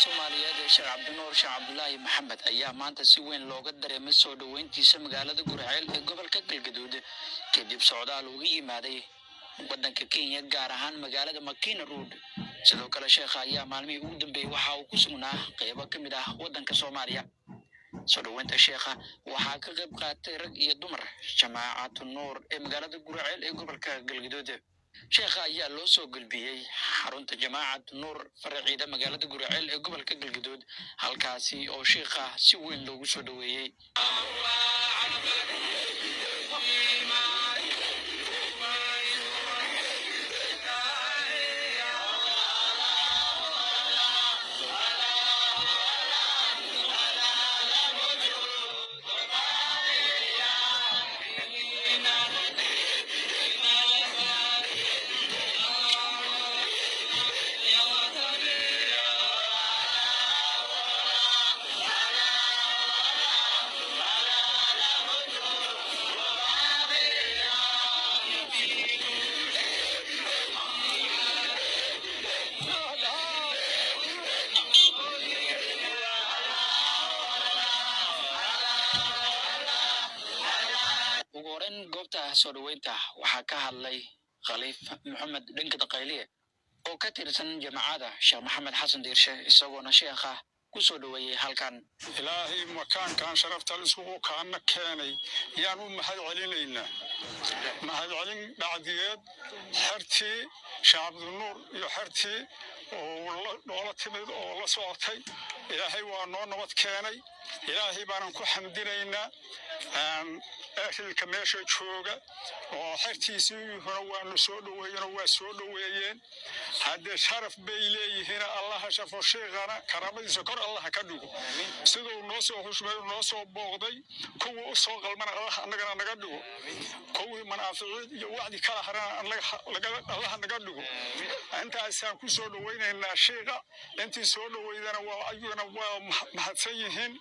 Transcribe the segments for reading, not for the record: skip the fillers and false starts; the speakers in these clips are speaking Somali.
Soomaaliyeed ee Sheekh Cabdinuur Sheekh Cabdullaahi Maxamed ayaa maanta si weyn looga dareemay soo dhaweyntiisa magaalada Gurceel ee gobolka Galgaduud kadib socdaal uga yimaaday waddanka Kenya gaar ahaan magaalada Makiina Road. sidoo kale sheekha ayaa maalmihii ugu dambeeyay waxa uu ku sugnaa qaybo ka mid ah waddanka Soomaaliya. soo dhaweynta sheekha waxaa ka qayb qaatay rag iyo dumar jamaacatu nuur ee magaalada Gurceel ee gobolka Galgaduud. sheekha ayaa loo soo gulbiyey xarunta jamaacatu nuur faraciida magaalada Gurceel ee gobolka Galgaduud halkaasi oo sheekha si weyn loogu soo dhaweeyay. goobta soo dhaweynta waxaa ka hadlay Khaliif Maxamed Dhinkada Qayliye oo ka tirsan jamaacada Sheekh Maxamed Xasan Diirshe isagoona sheekha ku soo dhaweeyay halkan. ilaahay makaankan sharafta isugu kaana keenay yaan u mahad celinaynaa mahad celin dhacdiyeed xertii Sheekh Cabdinuur iyo xertii oo la timid oo la socotay ilaahay waa noo nabad keenay ilaahay baan ku xamdinaynaa أهل meesha jooga oo xertiisii waanu soo dhaweeyeen waa soo dhaweeyeen hadda sharaf bay leeyihiin Allah shafo sheegana karaamadiisa kor Allah ka dhigo sidoo noo soo xushmay noo soo booqday kuwa u soo qalmana Allah anagana naga dhigo kuwa manaafic iyo wacdi kala harana Allah naga dhigo intaasaan ku soo dhaweynaynaa sheega intii soo dhaweydana waa ayuna waa mahadsan yihiin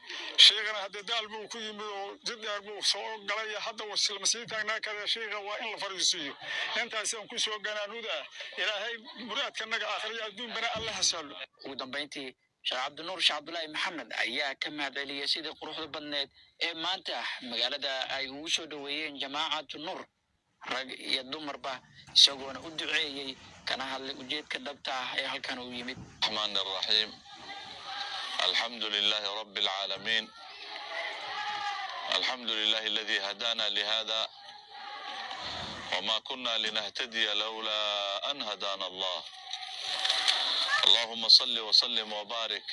sheegana hadda daalbu ku yimid oo jidar buu soo galay hadda wasil masiitaana kada sheega waa in la fariisiyo intaasaan ku soo ganaanuda ilaahay muraadka naga aakhiriya adduun bana Allah hasalo. ugu dambeyntii Sheekh Cabdinuur Sheekh Cabdullaahi Maxamed ayaa ka mahadceliyay sidii quruxda badneed ee maanta magaalada ay ugu soo dhaweeyeen jamaacatu nuur rag iyo dumarba isagoona u duceeyay kana hadlay ujeedka dhabta ah ee halkan uu yimid. Rahmaanir Rahiim alxamdulillaahi rabbil caalamiin الحمد لله الذي هدانا لهذا وما كنا لنهتدي لولا أن هدانا الله. اللهم صل وسلم وبارك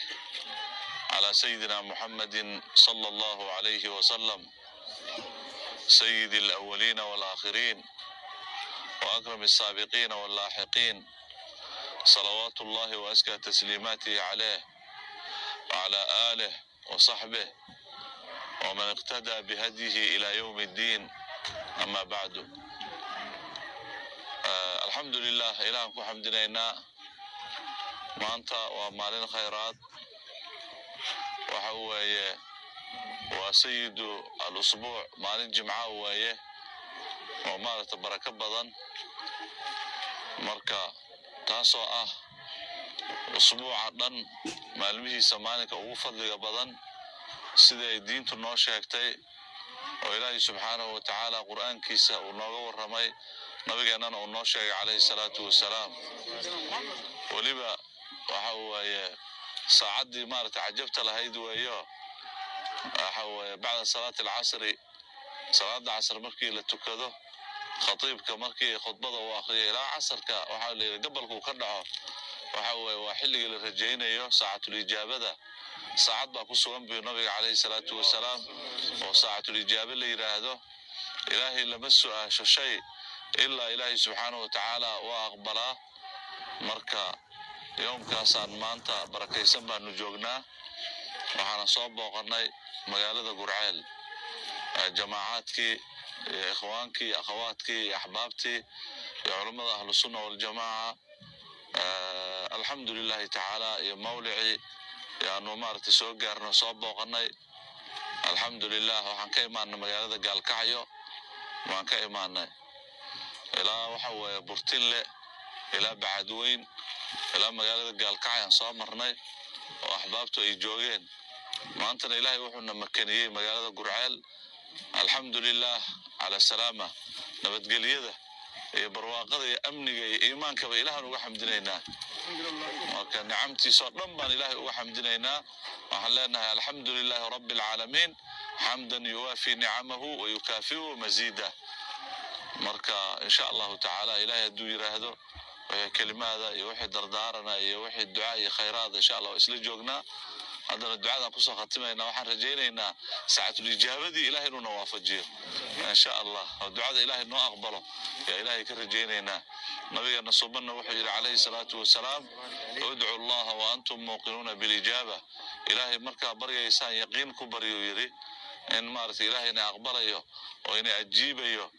على سيدنا محمد صلى الله عليه وسلم سيد الأولين والآخرين وأكرم السابقين واللاحقين صلوات الله وأزكى تسليماته عليه وعلى آله وصحبه ومن اقتدى بهديه إلى يوم الدين. أما بعد الحمد لله إلهكم حمدنا ما أنت ومالين خيرات وحوي وسيد الأسبوع مالين جمعة ويه ومالة بركة بدن مركا تاسو أسبوع عدن مالمه سمانك وفضل بدن sida ay diintu noo sheegtay oo Ilaahay subhanahu wa ta'ala quraankiisa uu nooga waramay nabigeennana uu noo sheegay calayhi salaatu wasalaam waliba waxa weeye saacadii maarta cajabta lahayd weeyo waxa weeye bacda salaat al-asr salaada casr markii la tukado khatiibka markii khudbada uu akhriyo ilaa casrka waxa la gabalku ka dhaco waxa weeye waa xilliga la rajaynayo saacatul ijaabada saacad baa ku sugan bi nabiga calayhi salaatu wasalaam oo saacatul ijaaba la yiraahdo ilaahay lama su'aasho shay illa ilaahay subhanahu wa ta'ala waa aqbala marka yoomkaasaan maanta barakaysan baanu joognaa waxaan soo booqanay magaalada Gurceel jamaacadkii ikhwaankii akhawaadkii ahbaabtii culimada ahlus sunnah wal jamaa alxamdulillah ta'ala iyo mawlici yaanu maartay soo gaarno soo booqanay alxamdulillah waxaan ka imaanay magaalada Gaalkacyo waan ka imaanay ilaa waxa weeye Burtinle إلى بعدوين إلى مقالة قال كعيان صامرني وأحبابته يجوجين ما أنت إلهي وحنا مكانية مقالة قرعال الحمد لله على السلامة نبت قليده برواقض أمني إيمانك بإله وحمدنا وكان نعمتي صرنا إله وحمدنا وحلنا الحمد لله رب العالمين حمدا يوافي نعمه ويكافئه مزيدا مركا إن شاء الله تعالى إلهي الدوير هذا كلمة يوحي دردارنا يوحي الدعاء خيرات إن شاء الله إسلي جوجنا هذا الدعاء قصة ختمنا وحن رجينا ساعة الإجابة دي إلهي نوافجيه إن شاء الله الدعاء إلهي نو أقبله يا إلهي كرجينا نبينا صبنا وحي عليه الصلاة والسلام ادعوا الله وأنتم موقنون بالإجابة إلهي مركا بريا إنسان يقين كبريو يري إن مارت إلهي إن أقبله وإن أجيبه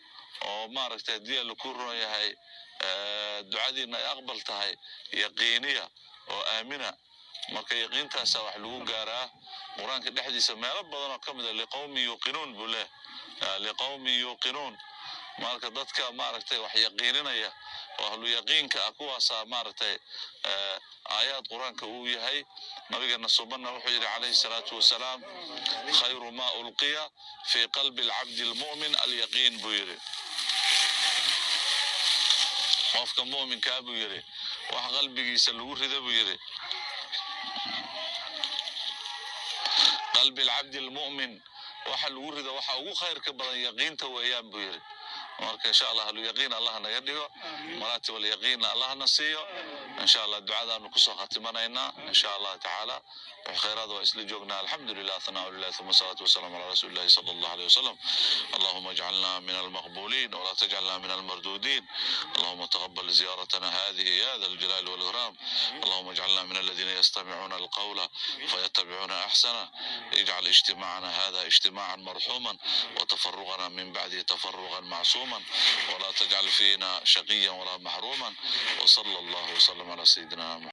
ومارت هديه لكورنا يهي الدعاء دي إن أقبلتها يقينية وآمنة marka yaqiintaas wax lagu gaaraa quraanka dhexdiisa meelo badan oo kamid ah liqawmi yuqinun bule liqawmi yuqinun marka dadka maaragtay wax yaqiinanaya oo ahlu yaqiinka kuwaas maaragtay aayad quraanka uu yahay nabiga subhanahu wuxuu yiri calayhi salaatu wasalaam khayru ma ulqiya fi qalbi al-abd al-mu'min al-yaqin buu yiri qofka mu'minka buu yiri wax qalbigiisa lagu rido buu yiri قلب العبد المؤمن waxa lagu rido waxa ugu khayrka badan yaqiinta weeyaan buu yiri marka insha Allah hal yaqiin Allah naga dhigo marati wal yaqiin Allah nasiyo insha Allah ducadaanu ku soo khatimanayna insha Allah taala khayraad wa isla joogna alhamdulillah thanaa lillahi thumma salatu wassalamu ala rasulillah sallallahu alayhi wasallam اللهم اجعلنا من المقبولين ولا تجعلنا من المردودين اللهم تقبل زيارتنا هذه يا ذا الجلال والإكرام اللهم اجعلنا من الذين يستمعون القول فيتبعون أحسنه اجعل اجتماعنا هذا اجتماعا مرحوما وتفرغنا من بعده تفرغا معصوما ولا تجعل فينا شقيا ولا محروما وصلى الله وسلم على سيدنا محمد.